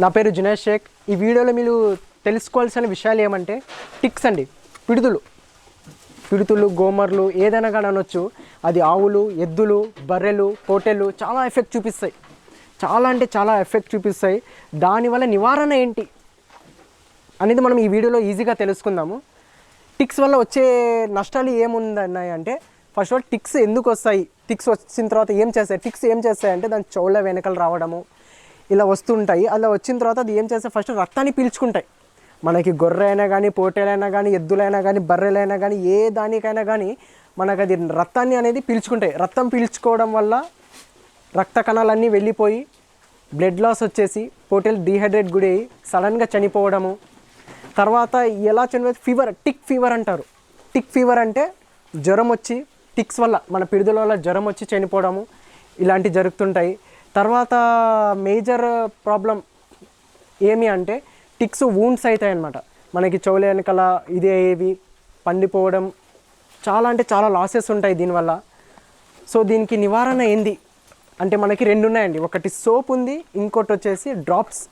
నా పేరు జునైద్ షేక్. ఈ వీడియోలో మీరు తెలుసుకోవాల్సిన విషయాలు ఏమంటే టిక్స్ అండి. పిడుతులు గోమర్లు ఏదైనా కానీ అనొచ్చు. అది ఆవులు, ఎద్దులు, బర్రెలు, పోటెలు చాలా ఎఫెక్ట్ చూపిస్తాయి. చాలా అంటే చాలా ఎఫెక్ట్ చూపిస్తాయి. దానివల్ల నివారణ ఏంటి అనేది మనం ఈ వీడియోలో ఈజీగా తెలుసుకుందాము. టిక్స్ వల్ల వచ్చే నష్టాలు ఏముందన్నాయి అంటే, ఫస్ట్ ఆఫ్ ఆల్ టిక్స్ ఎందుకు వస్తాయి, టిక్స్ వచ్చిన తర్వాత ఏం చేస్తాయి, టిక్స్ ఏం చేస్తాయి అంటే దాని చెవుల వెనకలు రావడము ఇలా వస్తుంటాయి. అలా వచ్చిన తర్వాత అది ఏం చేస్తాయి, ఫస్ట్ రక్తాన్ని పీల్చుకుంటాయి. మనకి గొర్రె అయినా కానీ, పోటేలైనా కానీ, ఎద్దులైనా కానీ, బర్రెలైనా కానీ, ఏ దానికైనా కానీ మనకు అది రక్తాన్ని అనేది పీల్చుకుంటాయి. రక్తం పీల్చుకోవడం వల్ల రక్త కణాలన్నీ వెళ్ళిపోయి బ్లడ్ లాస్ వచ్చేసి పోటేలు డీహైడ్రేట్ గురి అయ్యి సడన్గా చనిపోవడము. తర్వాత ఎలా చనిపోతే ఫీవర్, టిక్ ఫీవర్ అంటారు. టిక్ ఫీవర్ అంటే జ్వరం వచ్చి టిక్స్ వల్ల మన పిడుదల వల్ల జ్వరం వచ్చి చనిపోవడము ఇలాంటివి జరుగుతుంటాయి. తర్వాత మేజర్ ప్రాబ్లం ఏమి అంటే టిక్స్ వూండ్స్ అవుతాయి అన్నమాట. మనకి చెవుల వెనకాల ఇది అయ్యేవి పండిపోవడం చాలా అంటే చాలా లాసెస్ ఉంటాయి దీనివల్ల. సో దీనికి నివారణ ఏంది అంటే మనకి రెండు ఉన్నాయండి. ఒకటి సోప్ ఉంది, ఇంకోటి వచ్చేసి డ్రాప్స్.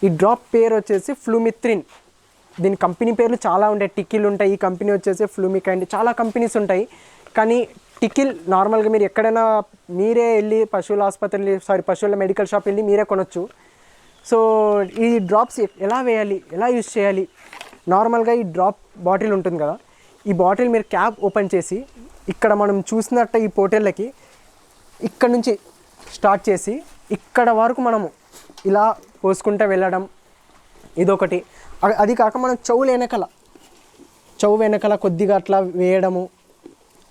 ఈ డ్రాప్ పేరు వచ్చేసి ఫ్లూమిత్రిన్. దీని కంపెనీ పేర్లు చాలా ఉంటాయి. టికిల్ ఉంటాయి, ఈ కంపెనీ వచ్చేసి ఫ్లూమిక్ అండ్ చాలా కంపెనీస్ ఉంటాయి. కానీ టికిల్ నార్మల్గా మీరు ఎక్కడైనా మీరే వెళ్ళి పశువుల మెడికల్ షాప్ వెళ్ళి మీరే కొనొచ్చు. సో ఈ డ్రాప్స్ ఎలా వేయాలి, ఎలా యూజ్ చేయాలి, నార్మల్గా ఈ డ్రాప్ బాటిల్ ఉంటుంది కదా, ఈ బాటిల్ మీరు క్యాప్ ఓపెన్ చేసి ఇక్కడ మనం చూసినట్టు ఈ పోటేళ్ళకి ఇక్కడ నుంచి స్టార్ట్ చేసి ఇక్కడ వరకు మనము ఇలా పోసుకుంటూ వెళ్ళడం ఇదొకటి. అది కాక మనం చెవు వెనకల కొద్దిగా అట్లా వేయడము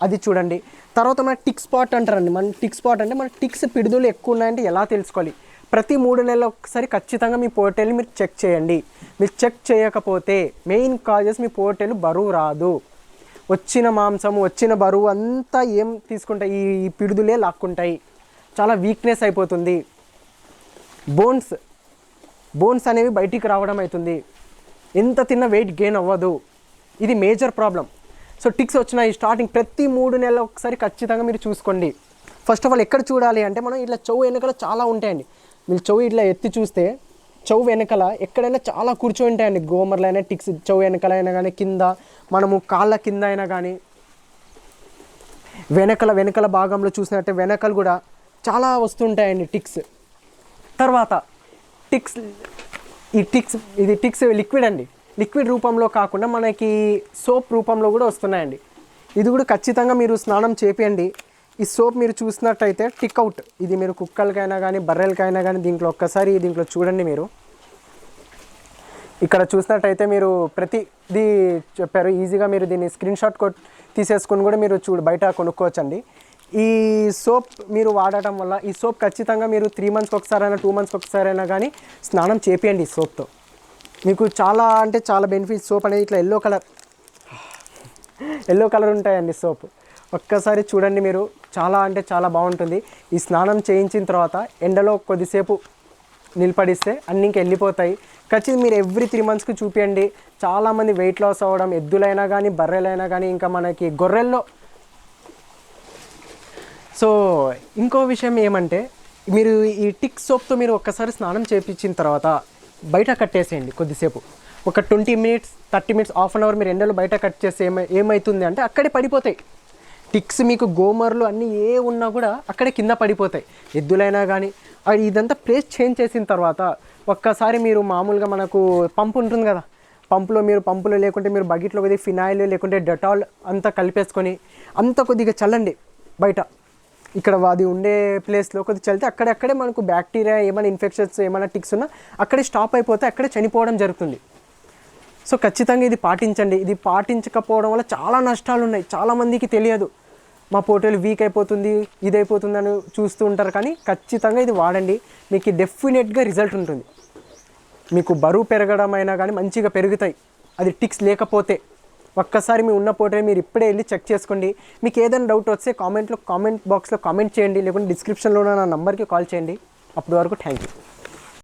అది చూడండి. తర్వాత మన టిక్ స్పాట్ అంటారండి. మన టిక్ స్పాట్ అంటే మన టిక్స్ పిడుదలు ఎక్కువ ఉన్నాయంటే ఎలా తెలుసుకోవాలి, ప్రతి 3 నెలల ఒకసారి ఖచ్చితంగా మీ పోటేలు మీరు చెక్ చేయండి. మీరు చెక్ చేయకపోతే మెయిన్ కాజెస్ మీ పోటేలు బరువు రాదు. వచ్చిన మాంసము వచ్చిన బరువు అంతా ఏం తీసుకుంటాయి, ఈ పిడుదలే లాక్కుంటాయి. చాలా వీక్నెస్ అయిపోతుంది. బోన్స్ అనేవి బయటికి రావడం అవుతుంది. ఎంత తిన్న వెయిట్ గెయిన్ అవ్వదు. ఇది మేజర్ ప్రాబ్లం. సో టిక్స్ వచ్చినాయి స్టార్టింగ్ ప్రతి 3 నెలల ఒకసారి ఖచ్చితంగా మీరు చూసుకోండి. ఫస్ట్ ఆఫ్ ఆల్ ఎక్కడ చూడాలి అంటే మనం ఇట్లా చెవు వెనకాల చాలా ఉంటాయండి. మీరు చెవు ఇట్లా ఎత్తి చూస్తే చెవు వెనకాల ఎక్కడైనా చాలా కూర్చొని ఉంటాయండి. గోమర్లైనా టిక్స్ చెవు వెనకాల అయినా కానీ, కింద మనము కాళ్ళ కింద అయినా కానీ, వెనకల భాగంలో చూసినట్టే వెనకలు కూడా చాలా వస్తుంటాయండి టిక్స్. తర్వాత ఇది టిక్స్ లిక్విడ్ అండి. లిక్విడ్ రూపంలో కాకుండా మనకి సోప్ రూపంలో కూడా వస్తున్నాయండి. ఇది కూడా ఖచ్చితంగా మీరు స్నానం చేపియండి. ఈ సోప్ మీరు చూసినట్టయితే టిక్ అవుట్. ఇది మీరు కుక్కలకైనా కానీ బర్రెలకైనా కానీ దీంట్లో చూడండి. మీరు ఇక్కడ చూసినట్టయితే మీరు ప్రతిదీ చెప్పారు. ఈజీగా మీరు దీన్ని స్క్రీన్ షాట్ తీసేసుకొని కూడా మీరు బయట కొనుక్కోవచ్చండి. ఈ సోప్ మీరు వాడటం వల్ల ఈ సోప్ ఖచ్చితంగా మీరు 3 మంత్స్కి ఒకసారైనా 2 మంత్స్కి ఒకసారైనా కానీ స్నానం చేపియండి. ఈ సోప్తో మీకు చాలా అంటే చాలా బెనిఫిట్స్. సోప్ అనేది ఇట్లా ఎల్లో కలర్ ఉంటాయండి సోప్. ఒక్కసారి చూడండి మీరు, చాలా అంటే చాలా బాగుంటుంది. ఈ స్నానం చేయించిన తర్వాత ఎండలో కొద్దిసేపు నిలబడిస్తే అన్నీ ఇంకా వెళ్ళిపోతాయి. ఖచ్చితంగా మీరు ఎవ్రీ 3 మంత్స్కి చూపించండి. చాలామంది వెయిట్ లాస్ అవ్వడం, ఎద్దులైనా కానీ బర్రెలైనా కానీ, ఇంకా మనకి గొర్రెల్లో. సో ఇంకో విషయం ఏమంటే మీరు ఈ టిక్ సోప్తో మీరు ఒక్కసారి స్నానం చేయించిన తర్వాత బయట కట్టేసేయండి కొద్దిసేపు. ఒక 20 minutes 30 minutes half an hour మీరు ఎండలో బయట కట్ చేస్తే ఏమవుతుంది అంటే అక్కడే పడిపోతాయి టిక్స్. మీకు గోమర్లు అన్నీ ఉన్నా కూడా అక్కడే కింద పడిపోతాయి. ఎద్దులైనా కానీ ఇదంతా ప్లేస్ చేంజ్ చేసిన తర్వాత ఒక్కసారి మీరు మామూలుగా మనకు పంపు ఉంటుంది కదా, పంపులో లేకుంటే మీరు బకెట్లో కొద్దిగా ఫినాయిల్ లేకుంటే డెటాల్ అంతా కలిపేసుకొని అంతా కొద్దిగా చల్లండి బయట. ఇక్కడ అది ఉండే ప్లేస్లో కొద్దిగా చల్లితే అక్కడే మనకు బ్యాక్టీరియా ఏమైనా ఇన్ఫెక్షన్స్ ఏమైనా టిక్స్ ఉన్నా అక్కడే స్టాప్ అయిపోతే అక్కడే చనిపోవడం జరుగుతుంది. సో ఖచ్చితంగా ఇది పాటించండి. ఇది పాటించకపోవడం వల్ల చాలా నష్టాలు ఉన్నాయి. చాలామందికి తెలియదు, మా పోటేలు వీక్ అయిపోతుంది ఇది అయిపోతుంది అని చూస్తూ ఉంటారు. కానీ ఖచ్చితంగా ఇది వాడండి, మీకు డెఫినెట్గా రిజల్ట్ ఉంటుంది. మీకు బరువు పెరగడం అయినా కానీ మంచిగా పెరుగుతాయి అది టిక్స్ లేకపోతే. ఒక్కసారి మీ ఉన్న పోటే మీరు ఇప్పుడే వెళ్ళి చెక్ చేసుకోండి. మీకు ఏదైనా డౌట్ వస్తే కామెంట్ బాక్స్లో కామెంట్ చేయండి, లేకుంటే డిస్క్రిప్షన్లో నా నంబర్కి కాల్ చేయండి. అప్పటి వరకు థ్యాంక్ యూ.